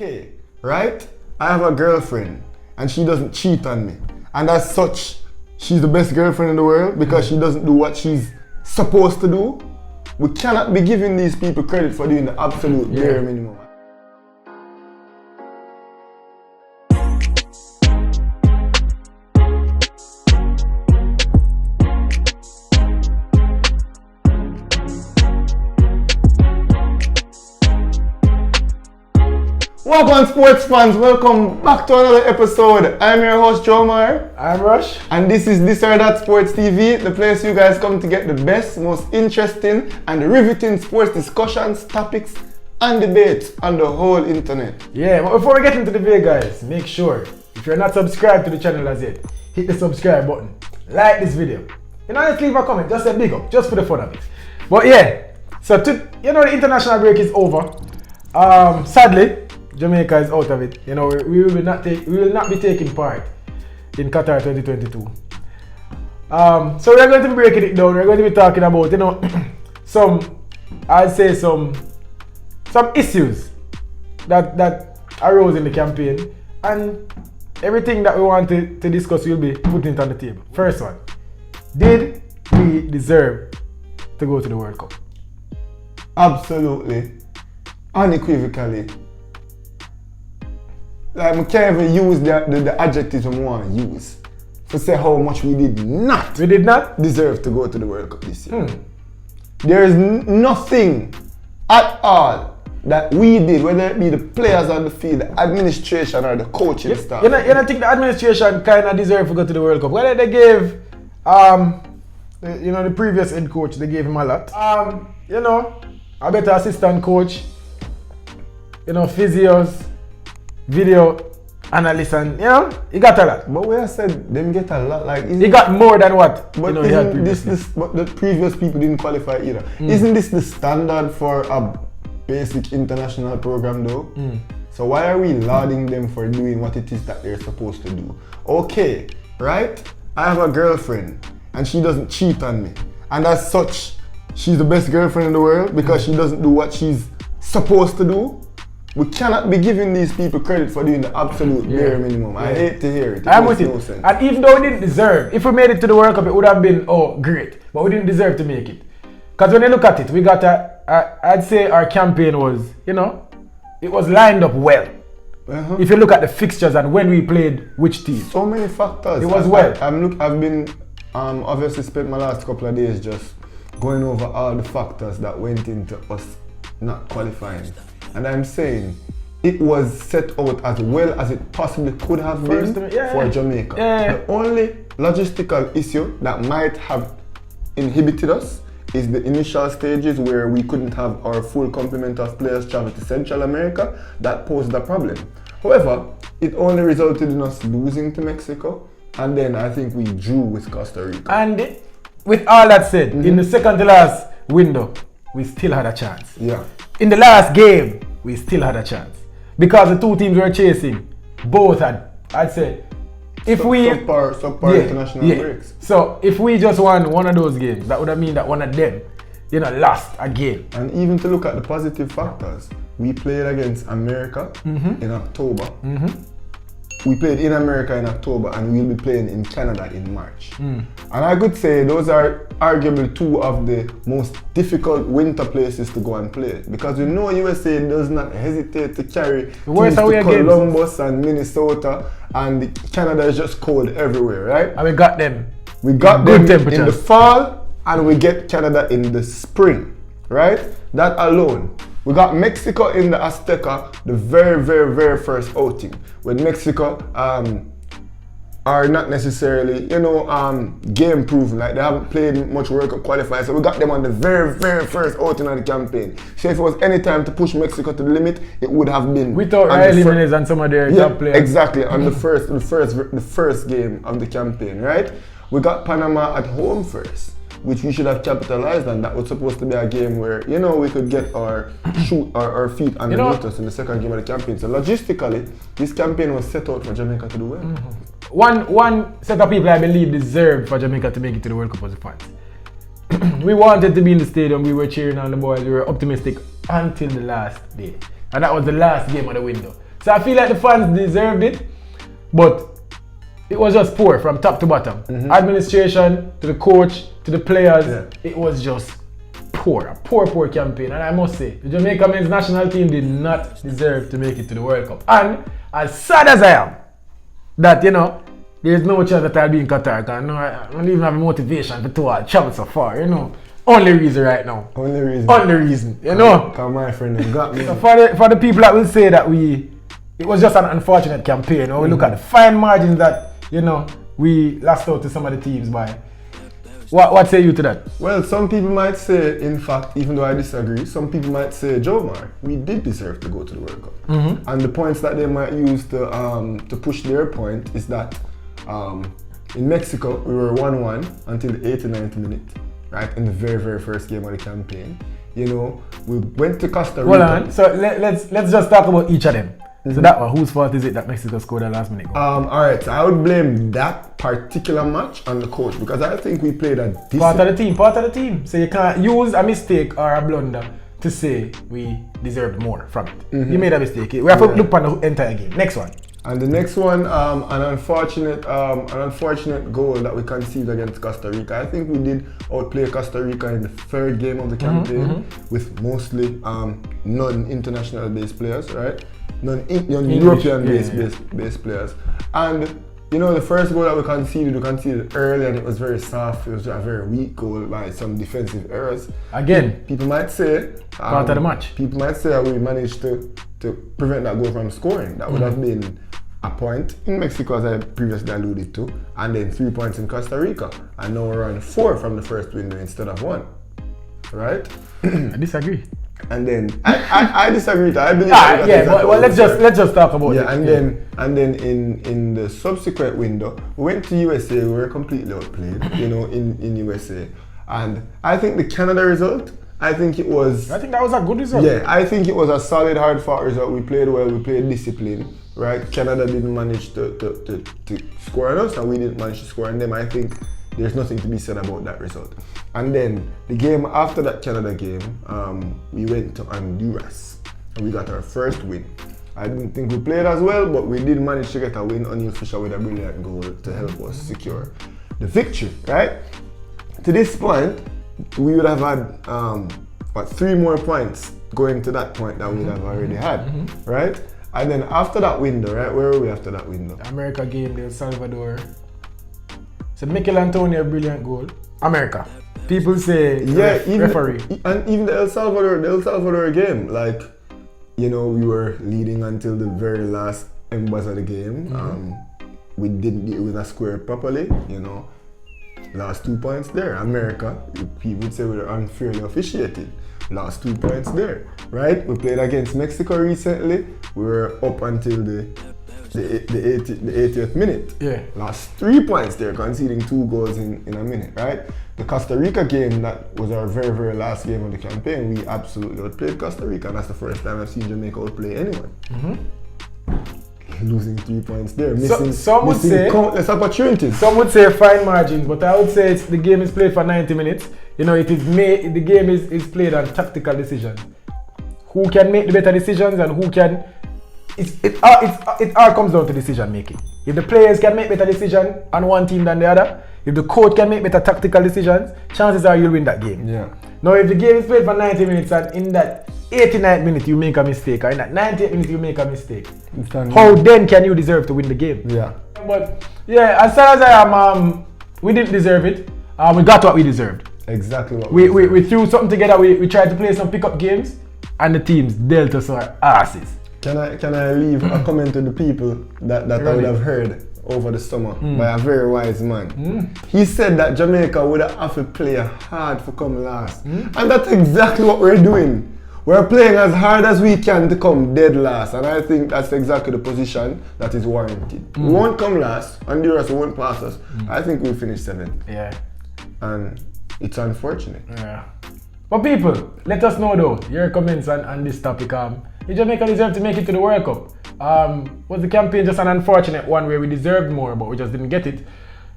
Okay, right? I have a girlfriend and she doesn't cheat on me. And as such, she's the best girlfriend in the world because she doesn't do what she's supposed to do. We cannot be giving these people credit for doing the absolute bare minimum. Welcome sports fans, welcome back to another episode. I'm your host Jomar. I'm Rush. And this is This or That Sports TV, the place you guys come to get the best, most interesting and riveting sports discussions, topics and debates on the whole internet. Yeah, but before we get into the video guys, make sure, if you're not subscribed to the channel as yet, hit the subscribe button, like this video. You know, just leave a comment, just a big up, just for the fun of it. But yeah, so the international break is over. Sadly, Jamaica is out of it. You know, we will not be taking part in Qatar 2022. So we are going to be breaking it down. We're going to be talking about, some issues that arose in the campaign, and everything that we want to discuss will be putting it on the table. First one, did we deserve to go to the World Cup? Absolutely, unequivocally. Like, we can't even use the adjectives we want to use to say how much we did not deserve to go to the World Cup this year. There is nothing at all that we did, whether it be the players on the field, the administration or the coaching staff. You don't think the administration kind of deserve to go to the World Cup? Whether they gave, the previous head coach, they gave him a lot. A better assistant coach, physios, video analyst, and he got a lot. But we have said them get a lot. Like he got more than what but he had previously. But the previous people didn't qualify either. Isn't this the standard for a basic international program though? So why are we lauding them for doing what it is that they're supposed to do? Okay, right? I have a girlfriend and she doesn't cheat on me. And as such, she's the best girlfriend in the world because she doesn't do what she's supposed to do. We cannot be giving these people credit for doing the absolute bare minimum. I hate to hear it. I'm with you. Sense. And even though we didn't deserve, if we made it to the World Cup, it would have been, great. But we didn't deserve to make it. Because when you look at it, we got I'd say our campaign was, it was lined up well. If you look at the fixtures and when we played which team. So many factors. It was well. I've been, obviously spent my last couple of days just going over all the factors that went into us not qualifying. And I'm saying it was set out as well as it possibly could have been for Jamaica. The only logistical issue that might have inhibited us is the initial stages where we couldn't have our full complement of players travel to Central America. That posed a problem. However, it only resulted in us losing to Mexico, and then I think we drew with Costa Rica. And with all that said, in the second to last window, we still had a chance. Yeah. In the last game, we still had a chance. Because the two teams we were chasing, both had, I'd say, subpar international breaks. So if we just won one of those games, that would have mean that one of them, lost a game. And even to look at the positive factors, we played against America in October. We played in America in October and we'll be playing in Canada in March. And I could say those are arguably two of the most difficult winter places to go and play, because we know USA does not hesitate to carry teams to Columbus and Minnesota, and Canada is just cold everywhere, right? And we got them. We got them in the fall and we get Canada in the spring, right? That alone. We got Mexico in the Azteca, the very, very, very first outing, when Mexico are not necessarily, game proven. Like, they haven't played much World Cup qualifiers, so we got them on the very, very first outing of the campaign. So if it was any time to push Mexico to the limit, it would have been without Riley Jimenez and some of their top players. Exactly, on the first game of the campaign, right? We got Panama at home first, which we should have capitalized on. That was supposed to be a game where, we could get our feet underneath us in the second game of the campaign. So logistically, this campaign was set out for Jamaica to do well. One set of people I believe deserved for Jamaica to make it to the World Cup was the fans. We wanted to be in the stadium, we were cheering on the boys, we were optimistic until the last day. And that was the last game of the window. So I feel like the fans deserved it, but it was just poor from top to bottom. Administration, to the coach, to the players, it was just poor. A poor campaign. And I must say, the Jamaica men's national team did not deserve to make it to the World Cup. And as sad as I am, that, you know, there's no chance that I'll be in Qatar, because I don't even have motivation to travel so far, you know. Only reason right now. Only reason, you know. Because my friend got me. So for the people that will say that it was just an unfortunate campaign, you know, we look at the fine margins that, you know, we lost out to some of the teams by. What say you to that? Well, some people might say, in fact, even though I disagree, some people might say, Jomar, we did deserve to go to the World Cup. And the points that they might use to push their point is that in Mexico, we were 1-1 until the 89th minute, right? In the very, very first game of the campaign. You know, we went to Costa Rica. Hold on, so let's just talk about each of them. So that one, whose fault is it that Mexico scored that last minute goal? Alright, so I would blame that particular match on the coach, because I think we played a decent... Part of the team. So you can't use a mistake or a blunder to say we deserved more from it. You made a mistake. We have to look on the entire game. Next one. And the next one, an unfortunate goal that we conceded against Costa Rica. I think we did outplay Costa Rica in the third game of the campaign with mostly non-international based players, right? Non-European based players. And you know, the first goal that we conceded early, and it was very soft. It was a very weak goal by some defensive errors. Again, people might say part of the match. People might say that we managed to prevent that goal from scoring. That would have been a point in Mexico, as I previously alluded to, and then 3 points in Costa Rica. And now we're on 4 from the first window instead of 1. Right? I disagree. And then I disagree. I believe. Well, let's just talk about it. And then in the subsequent window, we went to USA. We were completely outplayed, you know, in USA. And I think the Canada result, I think that was a good result. Yeah, I think it was a solid, hard-fought result. We played well. We played discipline. Right? Canada didn't manage to score on us, and we didn't manage to score on them. I think there's nothing to be said about that result. And then the game after that Canada game, we went to Honduras and we got our first win. I didn't think we played as well, but we did manage to get a win. O'Neal Fisher with a brilliant goal to help us secure the victory, right? To this point, we would have had 3 more points going to that point that we would have already had, right? And then after that window, right? Where were we after that window? America game, El Salvador. So Mikel Antonio, brilliant goal. America. People say referee. And even the El Salvador game, like, you know, we were leading until the very last embers of the game. We didn't deal with a square properly, you know. Last 2 points there. America, people would say we were unfairly officiated. Last 2 points there, right? We played against Mexico recently. We were up until the 80th minute. Yeah. Last 3 points there, conceding 2 goals in a minute, right? The Costa Rica game, that was our very, very last game of the campaign. We absolutely outplayed Costa Rica. That's the first time I've seen Jamaica outplay anyone. Losing 3 points there, missing countless opportunities. Some would say fine margins, but I would say the game is played for 90 minutes. You know, the game is played on tactical decisions. Who can make the better decisions and who can... It all comes down to decision making. If the players can make better decisions on one team than the other, if the coach can make better tactical decisions, chances are you'll win that game. Yeah. Now, if the game is played for 90 minutes and in that 89th minute you make a mistake, or in that 90th minute you make a mistake, how then can you deserve to win the game? Yeah. But yeah, as far as I am, we didn't deserve it. We got what we deserved. Exactly what we threw something together. We tried to play some pickup games, and the teams dealt us our asses. Can I leave a comment to the people that I would have heard over the summer by a very wise man? He said that Jamaica would have to play hard for come last. And that's exactly what we're doing. We're playing as hard as we can to come dead last, and I think that's exactly the position that is warranted. We won't come last, Honduras won't pass us. I think we'll finish 7th. Yeah. And it's unfortunate. Yeah. But people, let us know though, your comments on this topic. Did Jamaica deserve to make it to the World Cup? Was the campaign just an unfortunate one where we deserved more but we just didn't get it?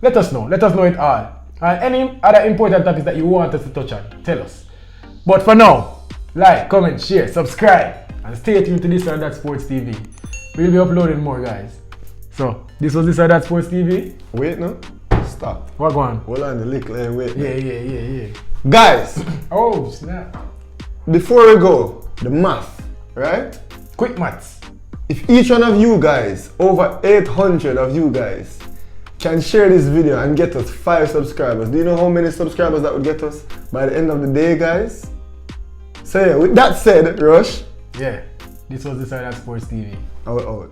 Let us know it all. And any other important topics that you want us to touch on, tell us. But for now, like, comment, share, subscribe, and stay tuned to This or That Sports TV. we'll be uploading more, guys. So, this was This or That Sports TV. Wait, no? Stop. What go on? Hold on the lick, let wait. Yeah. Guys, Oh, snap. before we go, the math, right? Quick maths. If each one of you guys, over 800 of you guys, can share this video and get us 5 subscribers, do you know how many subscribers that would get us by the end of the day, guys? So yeah, with that said, Rush. Yeah, this was This or That Sports TV. Out.